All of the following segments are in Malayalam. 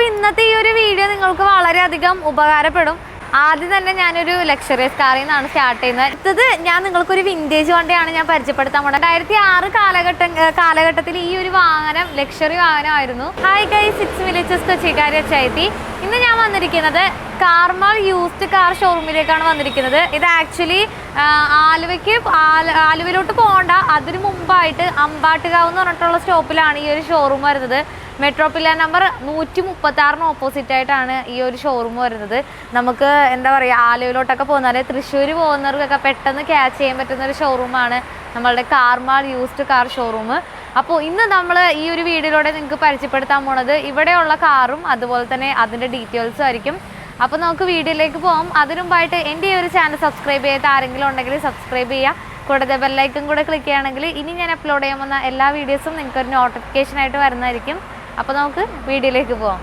അപ്പോൾ ഇന്നത്തെ ഈ ഒരു വീഡിയോ നിങ്ങൾക്ക് വളരെയധികം ഉപകാരപ്പെടും. ആദ്യം തന്നെ ഞാനൊരു ലക്ഷറിയസ് കാറിൽ നിന്നാണ് സ്റ്റാർട്ട് ചെയ്യുന്നത്. അടുത്തത് ഞാൻ നിങ്ങൾക്കൊരു വിൻറ്റേജ് വണ്ടിയാണ് ഞാൻ പരിചയപ്പെടുത്താൻ പോകുന്നത്. 2006 കാലഘട്ടത്തിൽ ഈ ഒരു വാഹനം ലക്ഷറി വാഹനമായിരുന്നു. ഹായ് ഗൈസ്, 6 വില്ലേജസ് കൊച്ചിക്കാരി അച്ചായത്തി. ഇന്ന് ഞാൻ വന്നിരിക്കുന്നത് കാർമൽ യൂസ്ഡ് കാർ ഷോറൂമിലേക്കാണ് വന്നിരിക്കുന്നത്. ഇത് ആക്ച്വലി ആലുവയിലോട്ട് പോകണ്ട, അതിന് മുമ്പായിട്ട് അമ്പാട്ടുകാവ് എന്ന് പറഞ്ഞിട്ടുള്ള സ്റ്റോപ്പിലാണ് ഈ ഒരു ഷോറൂം വരുന്നത്. മെട്രോ പില്ലർ നമ്പർ 136 ഓപ്പോസിറ്റ് ആയിട്ടാണ് ഈ ഒരു ഷോറൂം വരുന്നത്. നമുക്ക് എന്താ പറയുക, ആലുവയിലോട്ടൊക്കെ പോകുന്നത്, തൃശ്ശൂർ പോകുന്നവർക്കൊക്കെ പെട്ടെന്ന് ക്യാച്ച് ചെയ്യാൻ പറ്റുന്ന ഒരു ഷോറൂമാണ് നമ്മളുടെ കാർമൽ യൂസ്ഡ് കാർ ഷോറൂം. അപ്പോൾ ഇന്ന് നമ്മൾ ഈ ഒരു വീഡിയോയിലൂടെ നിങ്ങൾക്ക് പരിചയപ്പെടുത്താൻ പോണത് ഇവിടെയുള്ള കാറും അതുപോലെ തന്നെ അതിൻ്റെ ഡീറ്റെയിൽസും ആയിരിക്കും. അപ്പോൾ നമുക്ക് വീഡിയോയിലേക്ക് പോകാം. അതിനു മുമ്പായിട്ട് എൻ്റെ ഈ ഒരു ചാനൽ സബ്സ്ക്രൈബ് ചെയ്യാത്ത ആരെങ്കിലും ഉണ്ടെങ്കിൽ സബ്സ്ക്രൈബ് ചെയ്യുക. കൂടാതെ ബെല്ലൈക്കൺ കൂടെ ക്ലിക്ക് ചെയ്യുകയാണെങ്കിൽ ഇനി ഞാൻ അപ്ലോഡ് ചെയ്യാൻ വന്ന എല്ലാ വീഡിയോസും നിങ്ങൾക്കൊരു നോട്ടിഫിക്കേഷനായിട്ട് വരുന്നതായിരിക്കും. അപ്പോൾ നമുക്ക് വീഡിയോയിലേക്ക് പോകാം.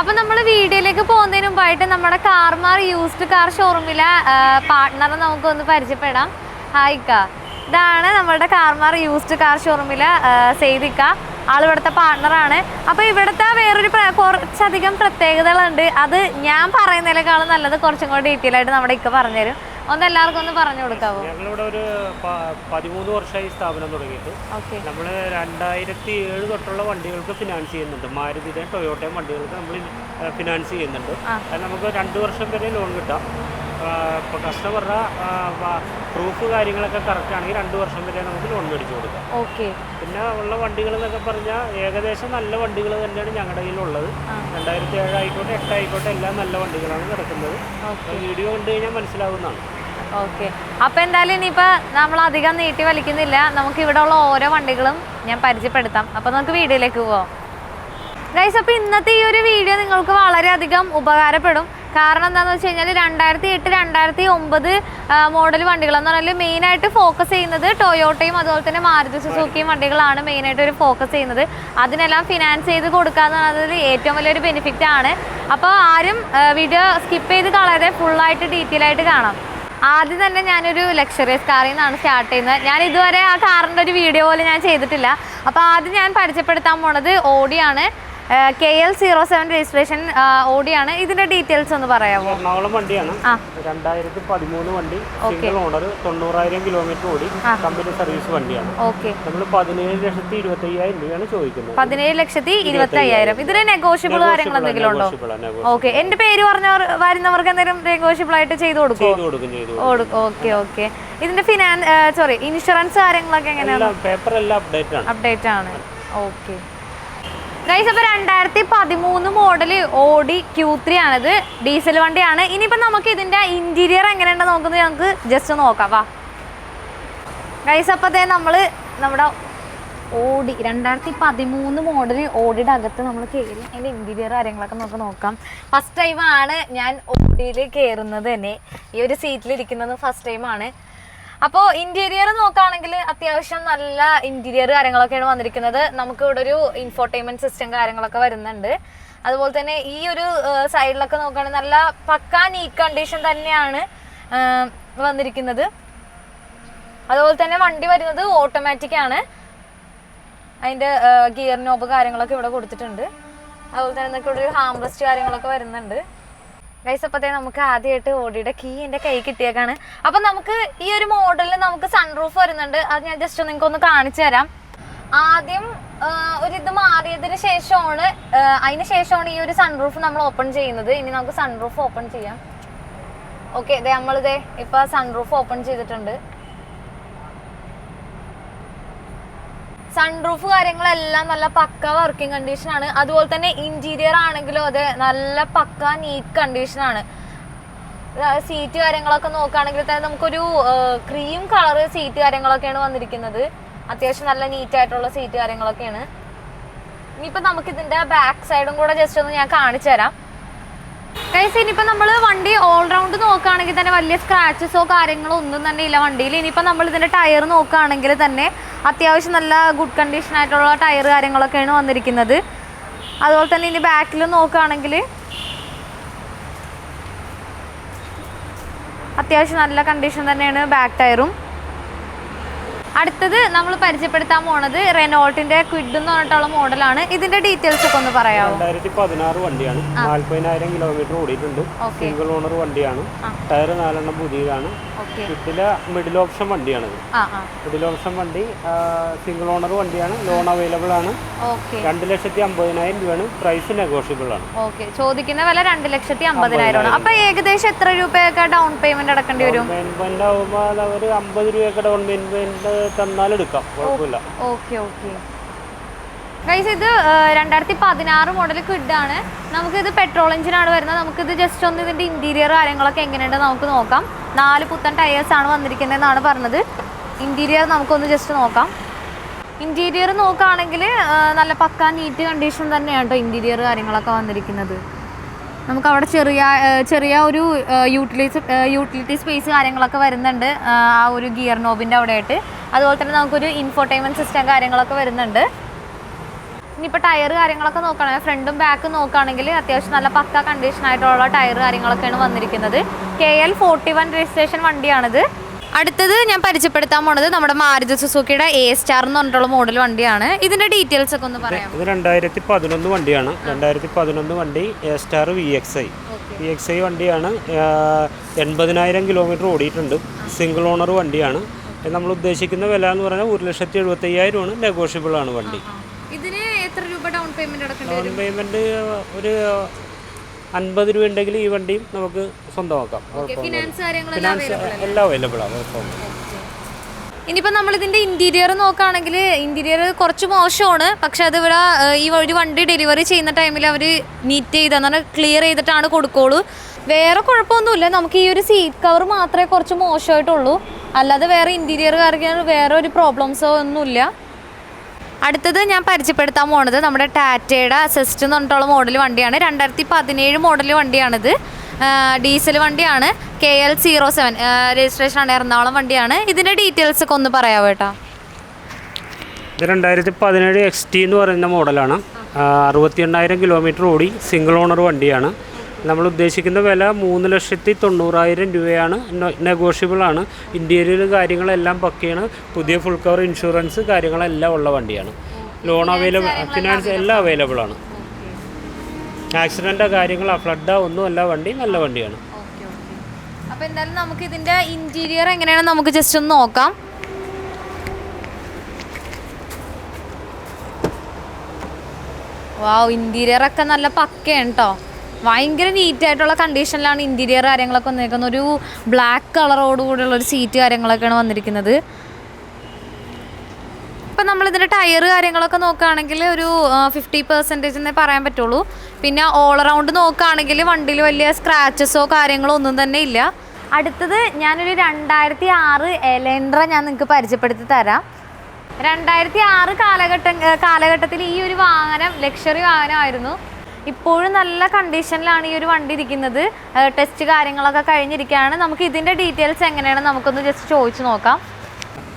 അപ്പോൾ നമ്മൾ വീഡിയോയിലേക്ക് പോകുന്നതിന് മുമ്പായിട്ട് നമ്മുടെ കാർമൽ യൂസ്ഡ് കാർ ഷോറൂമിലെ പാർട്ട്ണറെ നമുക്കൊന്ന് പരിചയപ്പെടാം. ഹായ്ക്ക, ഇതാണ് നമ്മളുടെ കാർമൽ യൂസ്ഡ് കാർ ഷോറൂമിലെ സെയ്ദിക്ക. ആളിവിടുത്തെ പാർട്ട്ണറാണ്. അപ്പോൾ ഇവിടുത്തെ വേറൊരു കുറച്ചധികം പ്രത്യേകതകളുണ്ട്. അത് ഞാൻ പറയുന്നതിനേക്കാളും നല്ലത് കുറച്ചും കൂടി ഡീറ്റെയിൽ ആയിട്ട് നമ്മുടെ ഇക്ക പറഞ്ഞുതരും. ഒന്ന് എല്ലാവർക്കും ഒന്ന് പറഞ്ഞു കൊടുക്കാവോ? ഞങ്ങളിവിടെ ഒരു 13 വർഷമായി സ്ഥാപനം തുടങ്ങിയിട്ട്. നമ്മൾ 2007 തൊട്ടുള്ള വണ്ടികൾക്ക് ഫിനാൻസ് ചെയ്യുന്നുണ്ട്. മാരുതിയുടെയും ടൊയോട്ടയും വണ്ടികൾക്ക് നമ്മൾ ഫിനാൻസ് ചെയ്യുന്നുണ്ട്. അത് നമുക്ക് 2 വർഷം വരെ ലോൺ കിട്ടാം. ഇപ്പോൾ കസ്റ്റമറുടെ പ്രൂഫ് കാര്യങ്ങളൊക്കെ കറക്റ്റ് ആണെങ്കിൽ 2 വർഷം വരെ നമുക്ക് ലോൺ മേടിച്ചു കൊടുക്കാം. പിന്നെ ഉള്ള വണ്ടികൾ എന്നൊക്കെ പറഞ്ഞാൽ ഏകദേശം നല്ല വണ്ടികൾ തന്നെയാണ് ഞങ്ങളുടെ കയ്യിലുള്ളത്. 2007 ആയിക്കോട്ടെ 8 ആയിക്കോട്ടെ എല്ലാം നല്ല വണ്ടികളാണ് കിടക്കുന്നത്. വീഡിയോ കണ്ടു കഴിഞ്ഞാൽ മനസ്സിലാവുന്നതാണ്. ഓക്കെ, അപ്പോൾ എന്തായാലും ഇനിയിപ്പോൾ നമ്മൾ അധികം നീട്ടി വലിക്കുന്നില്ല. നമുക്ക് ഇവിടെ ഉള്ള ഓരോ വണ്ടികളും ഞാൻ പരിചയപ്പെടുത്താം. അപ്പോൾ നമുക്ക് വീഡിയോയിലേക്ക് പോവാം. ഗൈസ്, അപ്പോൾ ഇന്നത്തെ ഈ ഒരു വീഡിയോ നിങ്ങൾക്ക് വളരെയധികം ഉപകാരപ്പെടും. കാരണം എന്താണെന്ന് വെച്ച് കഴിഞ്ഞാൽ 2008, 2009 മോഡൽ വണ്ടികളെന്ന് പറഞ്ഞാൽ മെയിനായിട്ട് ഫോക്കസ് ചെയ്യുന്നത് ടൊയോട്ടയും അതുപോലെ തന്നെ മാരുതി സുസുക്കിയും വണ്ടികളാണ് മെയിനായിട്ട് ഒരു ഫോക്കസ് ചെയ്യുന്നത്. അതിനെല്ലാം ഫിനാൻസ് ചെയ്ത് കൊടുക്കുക എന്ന് പറയുന്നത് ഏറ്റവും വലിയൊരു ബെനിഫിറ്റ് ആണ്. അപ്പോൾ ആരും വീഡിയോ സ്കിപ്പ് ചെയ്ത് കളയാതെ ഫുള്ളായിട്ട് ഡീറ്റെയിൽ ആയിട്ട് കാണാം. ആദ്യം തന്നെ ഞാനൊരു ലക്ഷറിയസ് കാറിൽ നിന്നാണ് സ്റ്റാർട്ട് ചെയ്യുന്നത്. ഞാൻ ഇതുവരെ ആ കാറിൻ്റെ ഒരു വീഡിയോ പോലും ഞാൻ ചെയ്തിട്ടില്ല. അപ്പോൾ ആദ്യം ഞാൻ പരിചയപ്പെടുത്താൻ പോണത് ഓഡിയാണ്. KL07 registration ഓഡിയാണ്. ഇതിന്റെ ഡീറ്റെയിൽസ് ഒന്ന് പറയാമോ? എറണാകുളം വണ്ടിയാണ്. 2013 വണ്ടി, സിംഗിൾ ഓണർ, 90,000 കിലോമീറ്റർ ഓടി, കമ്പനി സർവീസ് വണ്ടിയാണ്. നമ്മൾ 17,25,000 രൂപയാണ് ചോദിക്കുന്നത്. 17,25,000. ഇതിന് നെഗോഷ്യബിൾ കാര്യങ്ങൾ എന്തെങ്കിലും ഉണ്ടോ? ഓക്കെ, എന്റെ പേര് വരുന്നവർക്ക് എന്തെങ്കിലും നെഗോഷ്യബിൾ ആയിട്ട് ചെയ്തു കൊടുക്കും? ഓക്കെ. ഇതിന്റെ ഇൻഷുറൻസ് കാര്യങ്ങളൊക്കെ എങ്ങനെയാണ്? പേപ്പർ എല്ലാം അപ്ഡേറ്റ് ആണ്. ഓക്കെ ഗൈസ്, അപ്പോൾ 2013 മോഡൽ ഓഡി Q3 ആണിത്. ഡീസൽ വണ്ടിയാണ്. ഇനിയിപ്പോൾ നമുക്ക് ഇതിൻ്റെ ഇൻറ്റീരിയർ എങ്ങനെയുണ്ടെന്ന് നോക്കുന്നത് നമുക്ക് ജസ്റ്റ് നോക്കാം. വാ ഗൈസ്, അപ്പോൾ അതേ നമ്മൾ നമ്മുടെ ഓഡി 2013 മോഡൽ ഓഡിയുടെ അകത്ത് നമ്മൾ കയറി അതിൻ്റെ ഇൻറ്റീരിയർ കാര്യങ്ങളൊക്കെ നമുക്ക് നോക്കാം. ഫസ്റ്റ് ടൈമാണ് ഞാൻ ഓഡിയിൽ കയറുന്നത് തന്നെ. ഈ ഒരു സീറ്റിലിരിക്കുന്നത് ഫസ്റ്റ് ടൈമാണ്. അപ്പോൾ ഇൻറ്റീരിയർ നോക്കുകയാണെങ്കിൽ അത്യാവശ്യം നല്ല ഇൻറ്റീരിയർ കാര്യങ്ങളൊക്കെയാണ് വന്നിരിക്കുന്നത്. നമുക്ക് ഇവിടെ ഒരു ഇൻഫോർടൈൻമെൻറ്റ് സിസ്റ്റം കാര്യങ്ങളൊക്കെ വരുന്നുണ്ട്. അതുപോലെ തന്നെ ഈ ഒരു സൈഡിലൊക്കെ നോക്കുകയാണെങ്കിൽ നല്ല പക്കാ നീറ്റ് കണ്ടീഷൻ തന്നെയാണ് വന്നിരിക്കുന്നത്. അതുപോലെ തന്നെ വണ്ടി വരുന്നത് ഓട്ടോമാറ്റിക് ആണ്. അതിൻ്റെ ഗിയർ നോബ് കാര്യങ്ങളൊക്കെ ഇവിടെ കൊടുത്തിട്ടുണ്ട്. അതുപോലെ തന്നെ നമുക്ക് ഇവിടെ ഒരു ഹാം റെസ്റ്റ് കാര്യങ്ങളൊക്കെ വരുന്നുണ്ട്. ഗൈസ്, അപ്പോഴത്തേ നമുക്ക് ആദ്യമായിട്ട് ഓഡിയുടെ കീ എൻ്റെ കൈ കിട്ടിയേക്കാണ്. അപ്പം നമുക്ക് ഈ ഒരു മോഡലിൽ നമുക്ക് സൺറൂഫ് വരുന്നുണ്ട്. അത് ഞാൻ ജസ്റ്റ് നിങ്ങൾക്ക് ഒന്ന് കാണിച്ചു തരാം. ആദ്യം ഒരിത് മാറിയതിന് ശേഷമാണ് ഈ ഒരു സൺറൂഫ് നമ്മൾ ഓപ്പൺ ചെയ്യുന്നത്. ഇനി നമുക്ക് സൺറൂഫ് ഓപ്പൺ ചെയ്യാം. ഓക്കെ, നമ്മളിതേ ഇപ്പം സൺറൂഫ് ഓപ്പൺ ചെയ്തിട്ടുണ്ട്. സൺറൂഫ് കാര്യങ്ങളെല്ലാം നല്ല പക്ക വർക്കിംഗ് കണ്ടീഷനാണ്. അതുപോലെ തന്നെ ഇന്റീരിയർ ആണെങ്കിലും അതെ നല്ല പക്ക നീറ്റ് കണ്ടീഷനാണ്. സീറ്റ് കാര്യങ്ങളൊക്കെ നോക്കുകയാണെങ്കിൽ തന്നെ നമുക്കൊരു ക്രീം കളർ സീറ്റ് കാര്യങ്ങളൊക്കെയാണ് വന്നിരിക്കുന്നത്. അത്യാവശ്യം നല്ല നീറ്റായിട്ടുള്ള സീറ്റ് കാര്യങ്ങളൊക്കെയാണ്. ഇനിയിപ്പോൾ നമുക്കിതിൻ്റെ ബാക്ക് സൈഡും കൂടെ ജസ്റ്റ് ഒന്ന് ഞാൻ കാണിച്ചു തരാം. ഗൈസ്, ഇനിയിപ്പോൾ നമ്മൾ വണ്ടി ഓൾറൗണ്ട് നോക്കുകയാണെങ്കിൽ തന്നെ വലിയ സ്ക്രാച്ചസോ കാര്യങ്ങളോ ഒന്നും തന്നെ ഇല്ല വണ്ടിയിൽ. ഇനിയിപ്പോൾ നമ്മൾ ഇതിൻ്റെ ടയർ നോക്കുകയാണെങ്കിൽ തന്നെ അത്യാവശ്യം നല്ല ഗുഡ് കണ്ടീഷൻ ആയിട്ടുള്ള ടയർ കാര്യങ്ങളൊക്കെയാണ് വന്നിരിക്കുന്നത്. അതുപോലെ തന്നെ ഇനി ബാക്കിൽ നോക്കുകയാണെങ്കിൽ അത്യാവശ്യം നല്ല കണ്ടീഷൻ തന്നെയാണ് ബാക്ക് ടയറും. അടുത്തത് നമ്മൾ പരിചയപ്പെടുത്താൻ പോണത് റെനോൾട്ടിന്റെ ക്വിഡ് എന്ന് പറഞ്ഞിട്ടുള്ള മോഡലാണ്. ഇതിന്റെ ഡീറ്റെയിൽസ് ഒക്കെ ഒന്ന് പറയാമോ? 2016 വണ്ടിയാണ്, 40,000 കിലോമീറ്റർ ഓടിയിട്ടുണ്ട്. സിംഗിൾ ഓണർ വണ്ടിയാണ്, ടയർ 4 പുതിയതാണ്. ക്വിഡിലെ മിഡിൽ ഓപ്ഷൻ വണ്ടിയാണിത്. മിഡിൽ ഓപ്ഷൻ വണ്ടി സിംഗിൾ ഓണർ വണ്ടിയാണ്, ലോൺ അവൈലബിൾ ആണ്. 2,50,000 രൂപയാണ്, പ്രൈസ് നെഗോഷ്യബിൾ ആണ്. ചോദിക്കുന്ന വില 2,50,000. അപ്പൊ ഏകദേശം എത്ര രൂപയൊക്കെ ഡൗൺ പേയ്മെന്റ് അടക്കേണ്ടി വരും? പേയ്മെന്റ് ആവുമ്പോൾ അവർ 50 രൂപയൊക്കെ ഡൗൺ പേയ്മെന്റ് തന്നാൽ എടുക്കാം, കുഴപ്പമില്ല. ഗൈസ്, ഇത് 2016 മോഡൽ ക്വിഡ് ആണ്. നമുക്കിത് പെട്രോൾ എഞ്ചിനാണ് വരുന്നത്. നമുക്കിത് ജസ്റ്റ് ഒന്ന് ഇതിന്റെ ഇന്റീരിയർ കാര്യങ്ങളൊക്കെ എങ്ങനെയുണ്ട് നമുക്ക് നോക്കാം. 4 പുത്തൻ ടയേഴ്സ് ആണ് വന്നിരിക്കുന്നതെന്നാണ് പറഞ്ഞത്. ഇന്റീരിയർ നമുക്കൊന്ന് ജസ്റ്റ് നോക്കാം. ഇന്റീരിയർ നോക്കുകയാണെങ്കിൽ നല്ല പക്കാ നീറ്റ് കണ്ടീഷൻ തന്നെയാണ് കേട്ടോ ഇന്റീരിയർ കാര്യങ്ങളൊക്കെ വന്നിരിക്കുന്നത്. നമുക്ക് അവിടെ ചെറിയ ഒരു യൂട്ടിലിറ്റി സ്പേസ് കാര്യങ്ങളൊക്കെ വരുന്നുണ്ട് ആ ഒരു ഗിയർ നോബിൻ്റെ അവിടെ ആയിട്ട്. അതുപോലെ തന്നെ നമുക്കൊരു ഇൻഫോർടൈൻമെൻറ്റ് സിസ്റ്റം കാര്യങ്ങളൊക്കെ വരുന്നുണ്ട്. ഇനിയിപ്പോൾ ടയർ കാര്യങ്ങളൊക്കെ നോക്കുകയാണെങ്കിൽ ഫ്രണ്ടും ബാക്കും നോക്കുകയാണെങ്കിൽ അത്യാവശ്യം നല്ല പക്ക കണ്ടീഷൻ ആയിട്ടുള്ള ടയർ കാര്യങ്ങളൊക്കെയാണ് വന്നിരിക്കുന്നത്. KL 41 രജിസ്ട്രേഷൻ വണ്ടിയാണിത്. അടുത്തത് ഞാൻ പരിചയപ്പെടുത്താൻ പോണത് നമ്മുടെ മാരുതി സുസുക്കിയുടെ A-Star എന്ന് പറഞ്ഞിട്ടുള്ള മോഡൽ വണ്ടിയാണ്. ഇതിന്റെ ഡീറ്റെയിൽസ് ഒക്കെ ഒന്ന് പറയാം. ഇത് 2011 വണ്ടിയാണ്. 2011 വണ്ടി A-Star VXI വണ്ടിയാണ്. 80,000 കിലോമീറ്റർ ഓടിയിട്ടുണ്ട്. സിംഗിൾ ഓണർ വണ്ടിയാണ്. നമ്മൾ ഉദ്ദേശിക്കുന്ന വില എന്ന് പറഞ്ഞാൽ 1,75,000 ആണ്, നെഗോഷ്യബിൾ ആണ് വണ്ടി. ഇതിന് എത്ര രൂപ ഡൗൺ പേയ്മെന്റ് അടക്കേണ്ടി വരും? ഡൗൺ പേയ്മെന്റ് ഒരു 50 രൂപ ഉണ്ടെങ്കിൽ ഈ വണ്ടിയും നമുക്ക് സ്വന്തമാക്കാം. ഫിനാൻസ് എല്ലാം അവൈലബിൾ ആണ്. ഇനിയിപ്പോൾ നമ്മൾ ഇതിൻ്റെ ഇൻറ്റീരിയർ നോക്കുകയാണെങ്കിൽ ഇൻറ്റീരിയർ കുറച്ച് മോശമാണ്. പക്ഷെ അത് ഇവിടെ ഈ ഒരു വണ്ടി ഡെലിവറി ചെയ്യുന്ന ടൈമിൽ അവർ നീറ്റ് ചെയ്ത് എന്നാൽ ക്ലിയർ ചെയ്തിട്ടാണ് കൊടുക്കുള്ളൂ. വേറെ കുഴപ്പമൊന്നുമില്ല. നമുക്ക് ഈ ഒരു സീറ്റ് കവർ മാത്രമേ കുറച്ച് മോശമായിട്ടുള്ളൂ. അല്ലാതെ വേറെ ഇൻറ്റീരിയർ കാര്യങ്ങൾ വേറെ ഒരു പ്രോബ്ലംസോ ഒന്നുമില്ല. അടുത്തത് ഞാൻ പരിചയപ്പെടുത്താൻ പോകുന്നത് നമ്മുടെ ടാറ്റയുടെ അസിസ്റ്റ് എന്ന് പറഞ്ഞിട്ടുള്ള മോഡൽ വണ്ടിയാണ്. 2017 മോഡൽ വണ്ടിയാണിത്. ഡീസൽ വണ്ടിയാണ്. KL 07 രജിസ്ട്രേഷനാണ്, എറണാകുളം വണ്ടിയാണ്. ഇതിൻ്റെ ഡീറ്റെയിൽസ് ഒക്കെ ഒന്ന് പറയാമോ കേട്ടോ? ഇത് 2017 XT എന്ന് പറയുന്ന മോഡലാണ്. 68,000 കിലോമീറ്റർ ഓടി, സിംഗിൾ ഓണർ വണ്ടിയാണ്. നമ്മൾ ഉദ്ദേശിക്കുന്ന വില 3,90,000 രൂപയാണ്, നെഗോഷ്യബിൾ ആണ്. ഇൻറ്റീരിയർ കാര്യങ്ങളെല്ലാം പക്കയാണ്. പുതിയ ഫുൾ കവർ ഇൻഷുറൻസ് കാര്യങ്ങളെല്ലാം ഉള്ള വണ്ടിയാണ്. ലോൺ അവൈലബിൾ, ഫിനാൻസ് എല്ലാം അവൈലബിൾ ആണ്. ആക്സിഡൻ്റോ കാര്യങ്ങളോ ഫ്ലഡോ ഒന്നുമല്ല, വണ്ടി നല്ല വണ്ടിയാണ്. അപ്പോൾ എന്തായാലും നമുക്ക് ഇതിൻ്റെ ഇൻറ്റീരിയർ എങ്ങനെയാണെന്ന് നമുക്ക് ജസ്റ്റ് ഒന്ന് നോക്കാം. വാവ്, ഇൻറ്റീരിയറൊക്കെ നല്ല പക്കയാണ് കേട്ടോ. ഭയങ്കര നീറ്റായിട്ടുള്ള കണ്ടീഷനിലാണ് ഇൻറ്റീരിയർ കാര്യങ്ങളൊക്കെ വന്നിരിക്കുന്നത്. ഒരു ബ്ലാക്ക് കളറോടുകൂടിയുള്ള ഒരു സീറ്റ് കാര്യങ്ങളൊക്കെയാണ് വന്നിരിക്കുന്നത്. ഇപ്പം നമ്മളിതിൻ്റെ ടയർ കാര്യങ്ങളൊക്കെ നോക്കുകയാണെങ്കിൽ ഒരു 50% എന്നേ പറയാൻ പറ്റുള്ളൂ. പിന്നെ ഓൾ അറൗണ്ട് നോക്കുകയാണെങ്കിൽ വണ്ടിയിൽ വലിയ സ്ക്രാച്ചസോ കാര്യങ്ങളോ ഒന്നും തന്നെ ഇല്ല. അടുത്തത് ഞാനൊരു 2006 എലൻഡ്ര ഞാൻ നിങ്ങൾക്ക് പരിചയപ്പെടുത്തി തരാം. 2006 കാലഘട്ടത്തിൽ ഈ ഒരു വാഹനം ലക്ഷറി വാഹനമായിരുന്നു. ഇപ്പോഴും നല്ല കണ്ടീഷനിലാണ് ഈ ഒരു വണ്ടി ഇരിക്കുന്നത്. ടെസ്റ്റ് കാര്യങ്ങളൊക്കെ കഴിഞ്ഞിരിക്കുകയാണ്. നമുക്ക് ഇതിൻ്റെ ഡീറ്റെയിൽസ് എങ്ങനെയാണ് നമുക്കൊന്ന് ജസ്റ്റ് ചോദിച്ചു നോക്കാം.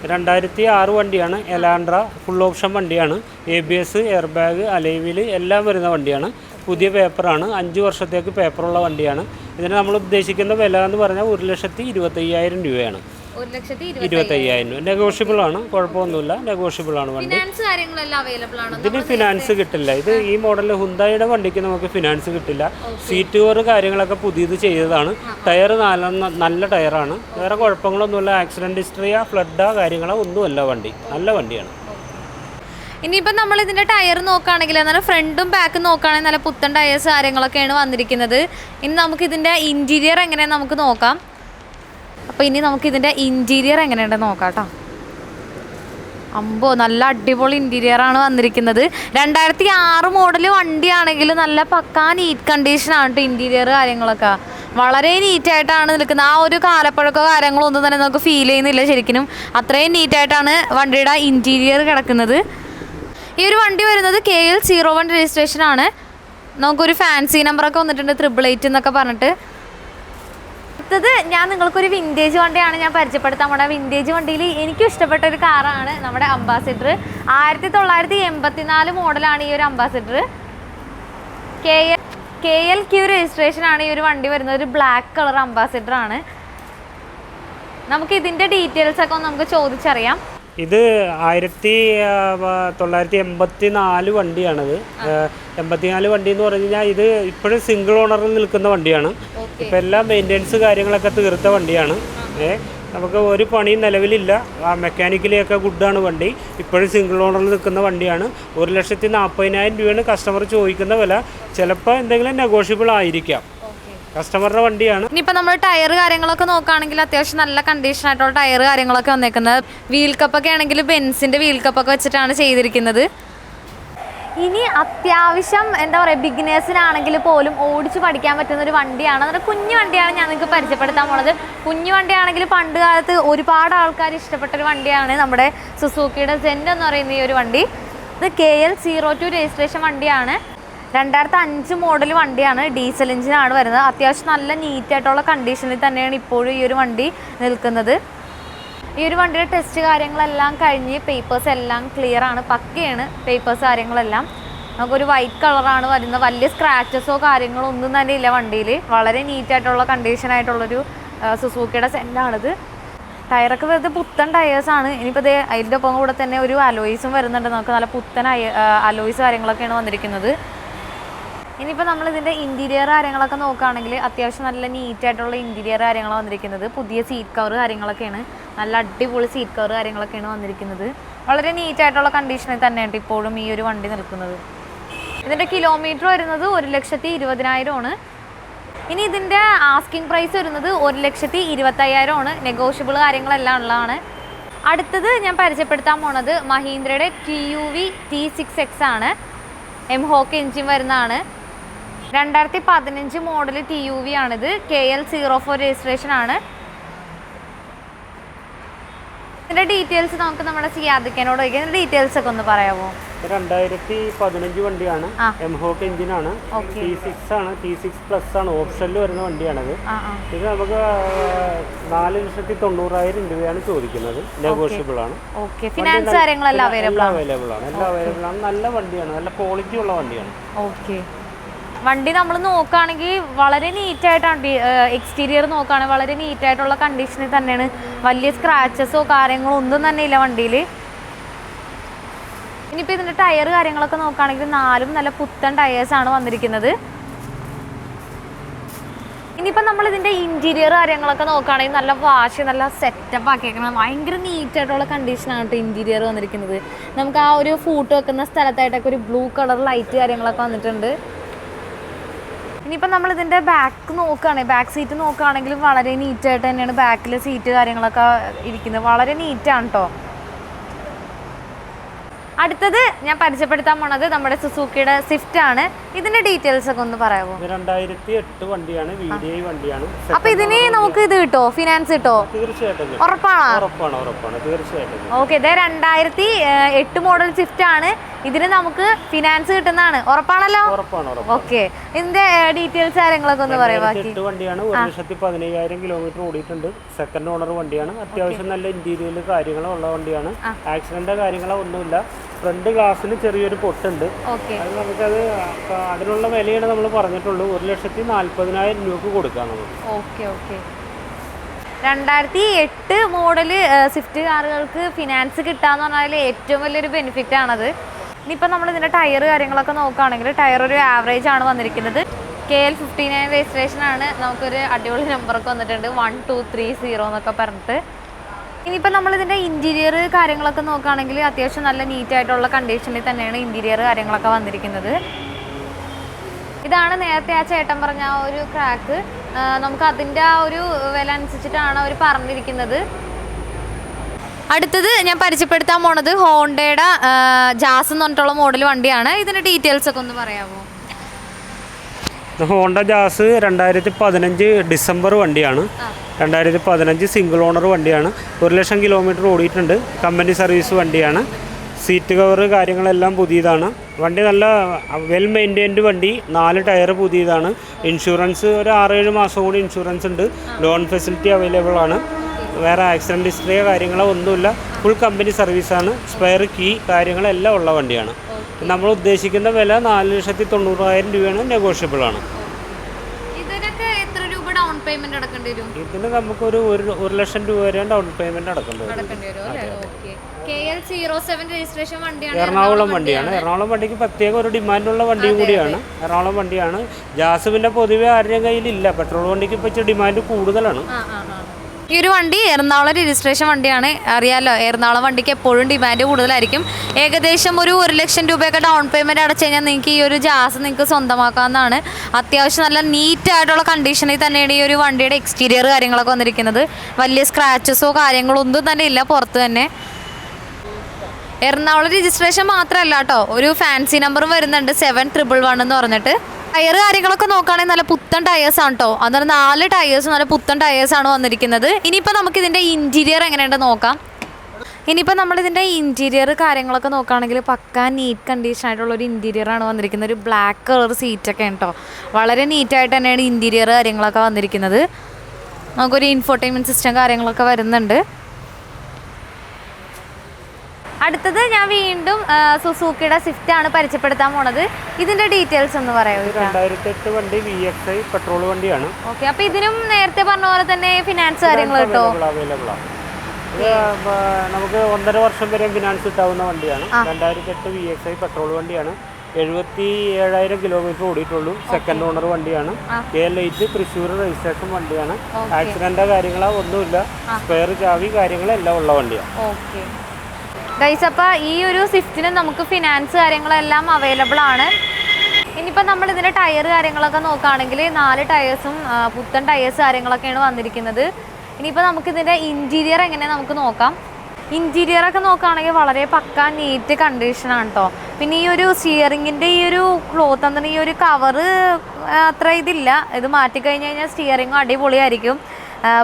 2006 വണ്ടിയാണ്. എലാൻഡ്ര ഫുൾ ഓപ്ഷൻ വണ്ടിയാണ്. ABS, എയർ ബാഗ്, അലൈവിൽ എല്ലാം വരുന്ന വണ്ടിയാണ്. പുതിയ പേപ്പറാണ്, 5 വർഷത്തേക്ക് പേപ്പറുള്ള വണ്ടിയാണ്. ഇതിന് നമ്മൾ ഉദ്ദേശിക്കുന്ന വില എന്ന് പറഞ്ഞാൽ 1,25,000 രൂപയാണ്. 1,25,000 നെഗോഷ്യബിൾ ആണ്, കുഴപ്പമൊന്നുമില്ല, നെഗോഷ്യബിൾ ആണ് വണ്ടി. ഇതിന് ഫിനാൻസ് കിട്ടില്ല. ഇത് ഈ മോഡലിൽ ഹുണ്ടായിയുടെ വണ്ടിക്ക് നമുക്ക് ഫിനാൻസ് കിട്ടില്ല. സീറ്റ് കവർ കാര്യങ്ങളൊക്കെ പുതിയത് ചെയ്തതാണ്. ടയർ നല്ല ടയറാണ്, വേറെ കുഴപ്പങ്ങളൊന്നുമില്ല. ആക്സിഡന്റ് ഹിസ്റ്ററിയോ ഫ്ലഡോ കാര്യങ്ങളോ ഒന്നുമല്ല, വണ്ടി നല്ല വണ്ടിയാണ്. ഇനിയിപ്പോൾ നമ്മൾ ഇതിൻ്റെ ടയർ നോക്കുകയാണെങ്കിൽ എന്നാൽ ഫ്രണ്ടും ബാക്കും നോക്കുകയാണെങ്കിൽ നല്ല പുത്തൻ ടയേഴ്സ് കാര്യങ്ങളൊക്കെയാണ് വന്നിരിക്കുന്നത്. ഇനി നമുക്ക് ഇതിൻ്റെ ഇൻറ്റീരിയർ എങ്ങനെയാണ് നമുക്ക് നോക്കാം. അപ്പോൾ ഇനി നമുക്കിതിൻ്റെ ഇൻറ്റീരിയർ എങ്ങനെയുണ്ടെന്ന് നോക്കാം കേട്ടോ. നല്ല അടിപൊളി ഇൻറ്റീരിയറാണ് വന്നിരിക്കുന്നത്. 2006 മോഡൽ വണ്ടിയാണെങ്കിൽ നല്ല പക്കാ നീറ്റ് കണ്ടീഷനാണ് കേട്ടോ. ഇൻറ്റീരിയർ കാര്യങ്ങളൊക്കെ വളരെ നീറ്റായിട്ടാണ് നിൽക്കുന്നത്. ആ ഒരു കാലപ്പഴക്കോ കാര്യങ്ങളോ ഒന്നും തന്നെ നമുക്ക് ഫീൽ ചെയ്യുന്നില്ല. ശരിക്കും അത്രയും നീറ്റായിട്ടാണ് വണ്ടിയുടെ ഇൻറ്റീരിയർ കിടക്കുന്നത്. ഈ ഒരു വണ്ടി വരുന്നത് KL 01 രജിസ്ട്രേഷനാണ്. നമുക്കൊരു ഫാൻസി നമ്പറൊക്കെ വന്നിട്ടുണ്ട്, 888 എന്നൊക്കെ പറഞ്ഞിട്ട്. അടുത്തത് ഞാൻ നിങ്ങൾക്കൊരു വിൻറ്റേജ് വണ്ടിയാണ് ഞാൻ പരിചയപ്പെടുത്താൻ പോണത്. വിൻറ്റേജ് വണ്ടിയിൽ എനിക്കും ഇഷ്ടപ്പെട്ട ഒരു കാറാണ് നമ്മുടെ അംബാസിഡർ. 1984 മോഡലാണ് ഈ ഒരു അംബാസിഡർ. KLQ രജിസ്ട്രേഷനാണ് ഈ ഒരു വണ്ടി വരുന്നത്. ഒരു ബ്ലാക്ക് കളർ അംബാസിഡർ ആണ്. നമുക്ക് ഇതിൻ്റെ ഡീറ്റെയിൽസൊക്കെ നമുക്ക് ചോദിച്ചറിയാം. ഇത് 1984 വണ്ടിയാണത്. 84 വണ്ടി എന്ന് പറഞ്ഞു കഴിഞ്ഞാൽ ഇത് ഇപ്പോഴും സിംഗിൾ ഓണറിൽ നിൽക്കുന്ന വണ്ടിയാണ്. ഇപ്പം എല്ലാം മെയിൻ്റെനൻസ് കാര്യങ്ങളൊക്കെ തീർത്ത വണ്ടിയാണ്. നമുക്ക് ഒരു പണിയും നിലവിലില്ല. മെക്കാനിക്കലിയൊക്കെ ഗുഡാണ് വണ്ടി. ഇപ്പോഴും സിംഗിൾ ഓണറിൽ നിൽക്കുന്ന വണ്ടിയാണ്. 1,40,000 രൂപയാണ് കസ്റ്റമർ ചോദിക്കുന്ന വില. ചിലപ്പോൾ എന്തെങ്കിലും നെഗോഷ്യബിൾ ആയിരിക്കാം. കസ്റ്റമറുടെ വണ്ടിയാണ്. ഇനിയിപ്പോൾ നമ്മൾ ടയർ കാര്യങ്ങളൊക്കെ നോക്കുകയാണെങ്കിൽ അത്യാവശ്യം നല്ല കണ്ടീഷൻ ആയിട്ടുള്ള ടയർ കാര്യങ്ങളൊക്കെ വന്നേക്കുന്നത്. വീൽ കപ്പൊക്കെ ആണെങ്കിൽ ബെൻസിൻ്റെ വീൽ കപ്പൊക്കെ വെച്ചിട്ടാണ് ചെയ്തിരിക്കുന്നത്. ഇനി അത്യാവശ്യം എന്താ പറയുക, ബിഗിനേഴ്സിനാണെങ്കിൽ പോലും ഓടിച്ച് പഠിക്കാൻ പറ്റുന്ന ഒരു വണ്ടിയാണ്. അതൊരു കുഞ്ഞു വണ്ടിയാണ് ഞാൻ നിങ്ങൾക്ക് പരിചയപ്പെടുത്താൻ പോണത്. കുഞ്ഞു വണ്ടിയാണെങ്കിൽ പണ്ട് കാലത്ത് ഒരുപാട് ആൾക്കാർ ഇഷ്ടപ്പെട്ടൊരു വണ്ടിയാണ് നമ്മുടെ സുസൂക്കിയുടെ സെൻ എന്ന് പറയുന്ന ഈ ഒരു വണ്ടി. ഇത് KL02 രജിസ്ട്രേഷൻ വണ്ടിയാണ്. 2005 മോഡൽ വണ്ടിയാണ്. ഡീസൽ എഞ്ചിനാണ് വരുന്നത്. അത്യാവശ്യം നല്ല നീറ്റായിട്ടുള്ള കണ്ടീഷനിൽ തന്നെയാണ് ഇപ്പോഴും ഈ ഒരു വണ്ടി നിൽക്കുന്നത്. ഈ ഒരു വണ്ടിയുടെ ടെസ്റ്റ് കാര്യങ്ങളെല്ലാം കഴിഞ്ഞ് പേപ്പേഴ്സ് എല്ലാം ക്ലിയർ ആണ്, പക്കയാണ് പേപ്പേഴ്സ് കാര്യങ്ങളെല്ലാം. നമുക്കൊരു വൈറ്റ് കളറാണ് വരുന്നത്. വലിയ സ്ക്രാച്ചസോ കാര്യങ്ങളോ ഒന്നും തന്നെ ഇല്ല വണ്ടിയിൽ. വളരെ നീറ്റായിട്ടുള്ള കണ്ടീഷനായിട്ടുള്ളൊരു സുസൂക്കിയുടെ സെൻ്റാണിത്. ടയറൊക്കെ വെറുതെ പുത്തൻ ടയേഴ്സാണ്. ഇനിയിപ്പോൾ ഇത് അതിൻ്റെ ഒപ്പം കൂടെ തന്നെ ഒരു അലോയ്സും വരുന്നുണ്ട്. നമുക്ക് നല്ല പുത്തൻ അലോയ്സ് കാര്യങ്ങളൊക്കെയാണ് വന്നിരിക്കുന്നത്. ഇനിയിപ്പോൾ നമ്മളിതിൻ്റെ ഇൻറ്റീരിയർ കാര്യങ്ങളൊക്കെ നോക്കുകയാണെങ്കിൽ അത്യാവശ്യം നല്ല നീറ്റായിട്ടുള്ള ഇൻറ്റീരിയർ കാര്യങ്ങളാണ് വന്നിരിക്കുന്നത്. പുതിയ സീറ്റ് കവർ കാര്യങ്ങളൊക്കെയാണ്, നല്ല അടിപൊളി സീറ്റ് കവർ കാര്യങ്ങളൊക്കെയാണ് വന്നിരിക്കുന്നത്. വളരെ നീറ്റായിട്ടുള്ള കണ്ടീഷനിൽ തന്നെയാണ് ഇപ്പോഴും ഈ ഒരു വണ്ടി നിൽക്കുന്നത്. ഇതിൻ്റെ കിലോമീറ്റർ വരുന്നത് 1,20,000 ആണ്. ഇനി ഇതിൻ്റെ ആസ്കിംഗ് പ്രൈസ് വരുന്നത് 1,25,000 ആണ്. നെഗോഷ്യബിൾ കാര്യങ്ങളെല്ലാം ഉള്ളതാണ്. അടുത്തത് ഞാൻ പരിചയപ്പെടുത്താൻ പോണത് മഹീന്ദ്രയുടെ TUV T6X ആണ്. എംഹോക്ക് എഞ്ചിൻ വരുന്നതാണ്. 2015 മോഡൽ TUV ആണിത്. KL04 രജിസ്ട്രേഷൻ ആണ്. ഇതിൻ്റെ ഡീറ്റെയിൽസ് നമുക്ക് നമ്മുടെ സിയാദിക്കനോട് ചോദിക്കാം. ഇതിൻ്റെ ഡീറ്റെയിൽസ് ഒക്കെ ഒന്ന് പറയാമോ? 2015 വണ്ടിയാണ്. എംഹോക്ക് എഞ്ചിനാണ്. T6 ആണ്. T6 പ്ലസ് ആണ്. ഓപ്ഷനിൽ വരുന്ന വണ്ടിയാണത്. ഇത് നമുക്ക് 4,90,000 രൂപയാണ് ചോദിക്കുന്നത്. നെഗോഷ്യബിൾ ആണ്. ഫിനാൻസ് കാര്യങ്ങളെല്ലാം അവൈലബിൾ ആണ്. എല്ലാം അവൈലബിൾ ആണ്. നല്ല വണ്ടിയാണ്. നല്ല ക്വാളിറ്റി ഉള്ള വണ്ടിയാണ്. വണ്ടി നമ്മൾ നോക്കുകയാണെങ്കിൽ വളരെ നീറ്റായിട്ടാണ്. എക്സ്റ്റീരിയർ നോക്കുകയാണെങ്കിൽ വളരെ നീറ്റായിട്ടുള്ള കണ്ടീഷനിൽ തന്നെയാണ്. വലിയ സ്ക്രാച്ചസോ കാര്യങ്ങളോ ഒന്നും തന്നെ ഇല്ല വണ്ടിയിൽ. ഇനിയിപ്പോൾ ഇതിൻ്റെ ടയർ കാര്യങ്ങളൊക്കെ നോക്കുകയാണെങ്കിൽ 4 നല്ല പുത്തൻ ടയേഴ്സാണ് വന്നിരിക്കുന്നത്. ഇനിയിപ്പോൾ നമ്മൾ ഇതിൻ്റെ ഇൻറ്റീരിയർ കാര്യങ്ങളൊക്കെ നോക്കുകയാണെങ്കിൽ നല്ല വാഷ്, നല്ല സെറ്റപ്പ് ആക്കിയേക്കണം. ഭയങ്കര നീറ്റായിട്ടുള്ള കണ്ടീഷനാണ് കേട്ടോ ഇൻറ്റീരിയർ വന്നിരിക്കുന്നത്. നമുക്ക് ആ ഒരു ഫൂട്ട് വെക്കുന്ന സ്ഥലത്തായിട്ടൊക്കെ ഒരു ബ്ലൂ കളർ ലൈറ്റ് കാര്യങ്ങളൊക്കെ വന്നിട്ടുണ്ട്. ഇനിയിപ്പോൾ നമ്മളിതിൻ്റെ ബാക്ക് നോക്കുകയാണെങ്കിൽ, ബാക്ക് സീറ്റ് നോക്കുകയാണെങ്കിലും വളരെ നീറ്റായിട്ട് തന്നെയാണ് ബാക്കിലെ സീറ്റ് കാര്യങ്ങളൊക്കെ ഇരിക്കുന്നത്. വളരെ നീറ്റാണ് കേട്ടോ. അടുത്തത് ഞാൻ പരിചയപ്പെടുത്താൻ പോണത് നമ്മുടെ സുസൂക്കിയുടെ സ്വിഫ്റ്റ് ആണ്. ഇതിന്റെ ഡീറ്റെയിൽസ് ഒക്കെ ഒന്ന് പറയാമോ? 2008 വണ്ടിയാണ്. VDI വണ്ടിയാണ്. അപ്പൊ ഇതിന് നമുക്ക് ഇത് കിട്ടോ, ഫിനാൻസ് കിട്ടോ? തീർച്ചയായിട്ടും. ഉറപ്പാണ്? തീർച്ചയായിട്ടും. ഓക്കെ, ഇത് 2008 മോഡൽ സ്വിഫ്റ്റ് ആണ്. ഇതിന് നമുക്ക് ഫിനാൻസ് കിട്ടുന്നതാണ്. ഉറപ്പാണല്ലോ? ഓക്കെ, ഇതിന്റെ ഡീറ്റെയിൽസ് കാര്യങ്ങളൊക്കെ ഒന്ന് പറയാം. ബാക്കി വണ്ടിയാണ്. 1,15,000 കിലോമീറ്റർ ഓടിയിട്ടുണ്ട്. സെക്കൻഡ് ഓണർ വണ്ടിയാണ്. അത്യാവശ്യം നല്ല ഇന്റീരിയർ കാര്യങ്ങളോ ഉള്ള വണ്ടിയാണ്. ആക്സിഡന്റ് കാര്യങ്ങളോ ഒന്നുമില്ല. ഫ്രണ്ട് ഗ്ലാസ്സിന് ചെറിയൊരു പൊട്ടുണ്ട്. അത് നമുക്കത് അതിനുള്ള വിലയാണ് നമ്മൾ പറഞ്ഞിട്ടുള്ളൂ. 1,40,000 രൂപക്ക് കൊടുക്കാം നമുക്ക്. 2008 മോഡല് സ്വിഫ്റ്റ് കാറുകൾക്ക് ഫിനാൻസ് കിട്ടാന്ന് പറഞ്ഞാൽ ഏറ്റവും വലിയൊരു ബെനിഫിറ്റ് ആണത്. ഇനിയിപ്പോൾ നമ്മൾ ഇതിൻ്റെ ടയർ കാര്യങ്ങളൊക്കെ നോക്കുകയാണെങ്കിൽ ടയർ ഒരു ആവറേജ് ആണ് വന്നിരിക്കുന്നത്. KL59 രജിസ്ട്രേഷൻ ആണ്. നമുക്കൊരു അടിപൊളി നമ്പറൊക്കെ വന്നിട്ടുണ്ട്, 1230 എന്നൊക്കെ പറഞ്ഞിട്ട്. ഇനിയിപ്പോൾ നമ്മളിതിൻ്റെ ഇൻറ്റീരിയർ കാര്യങ്ങളൊക്കെ നോക്കുകയാണെങ്കിൽ അത്യാവശ്യം നല്ല നീറ്റായിട്ടുള്ള കണ്ടീഷനിൽ തന്നെയാണ് ഇൻറ്റീരിയർ കാര്യങ്ങളൊക്കെ വന്നിരിക്കുന്നത്. ഇതാണ് നേരത്തെ ആ ചേട്ടൻ പറഞ്ഞ ആ ഒരു ക്രാക്ക്. നമുക്ക് അതിൻ്റെ ആ ഒരു വില അനുസരിച്ചിട്ടാണ് അവർ പറഞ്ഞിരിക്കുന്നത്. അടുത്തത് ഞാൻ പരിചയപ്പെടുത്താൻ പോണത് ഹോണ്ടയുടെ ജാസ് എന്ന് പറഞ്ഞിട്ടുള്ള മോഡൽ വണ്ടിയാണ്. ഇതിൻ്റെ ഡീറ്റെയിൽസ് ഒക്കെ ഒന്ന് പറയാമോ? ഹോണ്ട ജാസ് 2015 ഡിസംബർ വണ്ടിയാണ്. 2015 സിംഗിൾ ഓണർ വണ്ടിയാണ്. 1,00,000 കിലോമീറ്റർ ഓടിയിട്ടുണ്ട്. കമ്പനി സർവീസ് വണ്ടിയാണ്. സീറ്റ് കവർ കാര്യങ്ങളെല്ലാം പുതിയതാണ്. വണ്ടി നല്ല വെൽ മെയിൻറ്റൈൻഡ് വണ്ടി. 4 ടയർ പുതിയതാണ്. ഇൻഷുറൻസ് ഒരു 6-7 മാസം കൂടി ഇൻഷുറൻസ് ഉണ്ട്. ലോൺ ഫെസിലിറ്റി അവൈലബിൾ ആണ്. വേറെ ആക്സിഡൻറ്റ് ഹിസ്റ്ററിയോ കാര്യങ്ങളോ ഒന്നുമില്ല. ഫുൾ കമ്പനി സർവീസാണ്. സ്പെയർ കീ കാര്യങ്ങളെല്ലാം ഉള്ള വണ്ടിയാണ്. നമ്മൾ ഉദ്ദേശിക്കുന്ന വില 4,90,000 രൂപയാണ്. നെഗോഷ്യബിൾ ആണ്. പേയ്മെന്റ് അടക്കേണ്ടി വരും? ഇതിന് നമുക്കൊരു 1 ലക്ഷം രൂപ വരെ ഡൗൺ പേയ്മെന്റ് അടക്കേണ്ടി വരും. KL07 രജിസ്ട്രേഷൻ വണ്ടിയാണ്. എറണാകുളം വണ്ടിയാണ്. എറണാകുളം വണ്ടിക്ക് പ്രത്യേക ഒരു ഡിമാൻഡുള്ള വണ്ടിയും കൂടിയാണ്. എറണാകുളം വണ്ടിയാണ്. ജാസ് പിന്നെ പൊതുവെ ആരുടെയും കയ്യിലില്ല. പെട്രോൾ വണ്ടിക്ക് ഇപ്പോൾ ഇച്ചിരി ഡിമാൻഡ് കൂടുതലാണ്. ഈ ഒരു വണ്ടി എറണാകുളം രജിസ്ട്രേഷൻ വണ്ടിയാണ്. അറിയാലോ, എറണാകുളം വണ്ടിക്ക് എപ്പോഴും ഡിമാൻഡ് കൂടുതലായിരിക്കും. ഏകദേശം ഒരു 1 ലക്ഷം രൂപയൊക്കെ ഡൗൺ പേയ്മെൻറ്റ് അടച്ചു കഴിഞ്ഞാൽ നിങ്ങൾക്ക് ഈ ഒരു ജാസ് നിങ്ങൾക്ക് സ്വന്തമാക്കാവുന്നതാണ്. അത്യാവശ്യം നല്ല നീറ്റായിട്ടുള്ള കണ്ടീഷനിൽ തന്നെയാണ് ഈ ഒരു വണ്ടിയുടെ എക്സ്റ്റീരിയർ കാര്യങ്ങളൊക്കെ വന്നിരിക്കുന്നത്. വലിയ സ്ക്രാച്ചസോ കാര്യങ്ങളോ ഒന്നും തന്നെ ഇല്ല പുറത്ത് തന്നെ. എറണാകുളം രജിസ്ട്രേഷൻ മാത്രമല്ല കേട്ടോ, ഒരു ഫാൻസി നമ്പറും വരുന്നുണ്ട് 7111 എന്ന് പറഞ്ഞിട്ട്. ടയർ കാര്യങ്ങളൊക്കെ നോക്കുകയാണെങ്കിൽ നല്ല പുത്തൻ ടയേഴ്സാണ് കേട്ടോ. അന്നേരം 4 ടയേഴ്സും നല്ല പുത്തൻ ടയേഴ്സാണ് വന്നിരിക്കുന്നത്. ഇനിയിപ്പോൾ നമുക്കിതിൻ്റെ ഇൻറ്റീരിയർ എങ്ങനെയുണ്ടെന്ന് നോക്കാം. ഇനിയിപ്പോൾ നമ്മളിതിൻ്റെ ഇൻറ്റീരിയർ കാര്യങ്ങളൊക്കെ നോക്കുകയാണെങ്കിൽ പക്കാ നീറ്റ് കണ്ടീഷൻ ആയിട്ടുള്ളൊരു ഇൻറ്റീരിയറാണ് വന്നിരിക്കുന്നത്. ഒരു ബ്ലാക്ക് കളർ സീറ്റൊക്കെ കേട്ടോ. വളരെ നീറ്റായിട്ട് തന്നെയാണ് ഇൻറ്റീരിയർ കാര്യങ്ങളൊക്കെ വന്നിരിക്കുന്നത്. നമുക്കൊരു ഇൻഫോർടൈൻമെൻറ്റ് സിസ്റ്റം കാര്യങ്ങളൊക്കെ വരുന്നുണ്ട്. അടുത്തത് ഞാൻ വീണ്ടും സുസൂക്കിയുടെ സ്വിഫ്റ്റ് ആണ് പരിചയപ്പെടുത്താൻ പോണത്. ഇതിന്റെ ഡീറ്റെയിൽസ് ഒന്ന് പറയാമോ? 2008 വണ്ടി VXI പെട്രോൾ വണ്ടിയാണ്. ഓക്കെ, അപ്പൊ ഇതിനും നേരത്തെ പറഞ്ഞ പോലെ തന്നെ ഫിനാൻസ് കാര്യങ്ങൾ കിട്ടോ? അവൈലബിൾ ആണ്. നമുക്ക് 1.5 വർഷം വരെ ഫിനാൻസ് കിട്ടാവുന്ന വണ്ടിയാണ്. 2008 VXI പെട്രോൾ വണ്ടിയാണ്. 77,000 കിലോമീറ്റർ ഓടിയിട്ടുള്ളൂ. സെക്കൻഡ് ഓണർ വണ്ടിയാണ്. KL8 തൃശ്ശൂർ രജിസ്ട്രേഷൻ വണ്ടിയാണ്. ആക്സിഡന്റോ കാര്യങ്ങളോ ഒന്നുമില്ല. സ്പെയർ ചാവി കാര്യങ്ങളെല്ലാം ഉള്ള വണ്ടിയാണ്. ഓക്കെ ഗൈസ്, അപ്പോൾ ഈ ഒരു സ്വിഫ്റ്റിന് നമുക്ക് ഫിനാൻസ് കാര്യങ്ങളെല്ലാം അവൈലബിൾ ആണ്. ഇനിയിപ്പോൾ നമ്മൾ ഇതിൻ്റെ ടയർ കാര്യങ്ങളൊക്കെ നോക്കുകയാണെങ്കിൽ 4 ടയേഴ്സും പുത്തൻ ടയേഴ്സ് കാര്യങ്ങളൊക്കെയാണ് വന്നിരിക്കുന്നത്. ഇനിയിപ്പോൾ നമുക്കിതിൻ്റെ ഇൻറ്റീരിയർ എങ്ങനെ നമുക്ക് നോക്കാം. ഇൻറ്റീരിയറൊക്കെ നോക്കുകയാണെങ്കിൽ വളരെ പക്കാ നീറ്റ് കണ്ടീഷനാണ് കേട്ടോ. പിന്നെ ഈ ഒരു സ്റ്റിയറിങ്ങിൻ്റെ ഈ ഒരു ക്ലോത്ത് എന്താണ്, ഈ ഒരു കവറ് അത്ര ഇതില്ല. ഇത് മാറ്റിക്കഴിഞ്ഞ് കഴിഞ്ഞാൽ സ്റ്റിയറിങ്ങും അടിപൊളിയായിരിക്കും.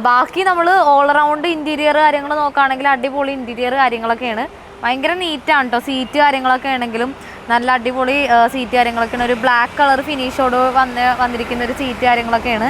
ബാക്കി നമ്മൾ ഓൾ റൗണ്ട് ഇൻറ്റീരിയർ കാര്യങ്ങൾ നോക്കുകയാണെങ്കിൽ അടിപൊളി ഇൻറ്റീരിയർ കാര്യങ്ങളൊക്കെയാണ്. ഭയങ്കര നീറ്റാണ് കേട്ടോ. സീറ്റ് കാര്യങ്ങളൊക്കെ ആണെങ്കിലും നല്ല അടിപൊളി സീറ്റ് കാര്യങ്ങളൊക്കെയാണ്. ഒരു ബ്ലാക്ക് കളർ ഫിനിഷോട് വന്നിരിക്കുന്ന ഒരു സീറ്റ് കാര്യങ്ങളൊക്കെയാണ്.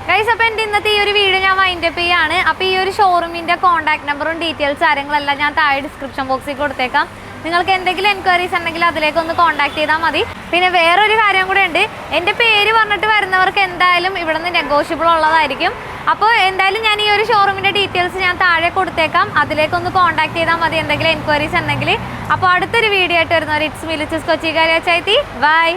ഗൈസ്, അപ്പോൾ എൻ്റെ ഇന്നത്തെ ഈ ഒരു വീഡിയോ ഞാൻ വൈൻഡപ്പ് ചെയ്യാണ്. അപ്പോൾ ഈ ഒരു ഷോറൂമിൻ്റെ കോൺടാക്ട് നമ്പറും ഡീറ്റെയിൽസ് കാര്യങ്ങളെല്ലാം ഞാൻ താഴെ ഡിസ്ക്രിപ്ഷൻ ബോക്സിൽ കൊടുത്തേക്കാം. നിങ്ങൾക്ക് എന്തെങ്കിലും എൻക്വയറീസ് ഉണ്ടെങ്കിൽ അതിലേക്കൊന്ന് കോൺടാക്ട് ചെയ്താൽ മതി. പിന്നെ വേറൊരു കാര്യം കൂടെ ഉണ്ട്, എൻ്റെ പേര് പറഞ്ഞിട്ട് വരുന്നവർക്ക് എന്തായാലും ഇവിടെ നിന്ന് നെഗോഷ്യബിൾ ഉള്ളതായിരിക്കും. അപ്പോൾ എന്തായാലും ഞാൻ ഈ ഒരു ഷോറൂമിൻ്റെ ഡീറ്റെയിൽസ് ഞാൻ താഴെ കൊടുത്തേക്കാം. അതിലേക്കൊന്ന് കോൺടാക്ട് ചെയ്താൽ മതി എന്തെങ്കിലും എൻക്വയറീസ് ഉണ്ടെങ്കിൽ. അപ്പോൾ അടുത്തൊരു വീഡിയോ ആയിട്ട് വരുന്നവർ ഇറ്റ്സ് മീ ലിച്ചസ് കൊച്ചിക്കാരി ചൈത്തി. ബൈ.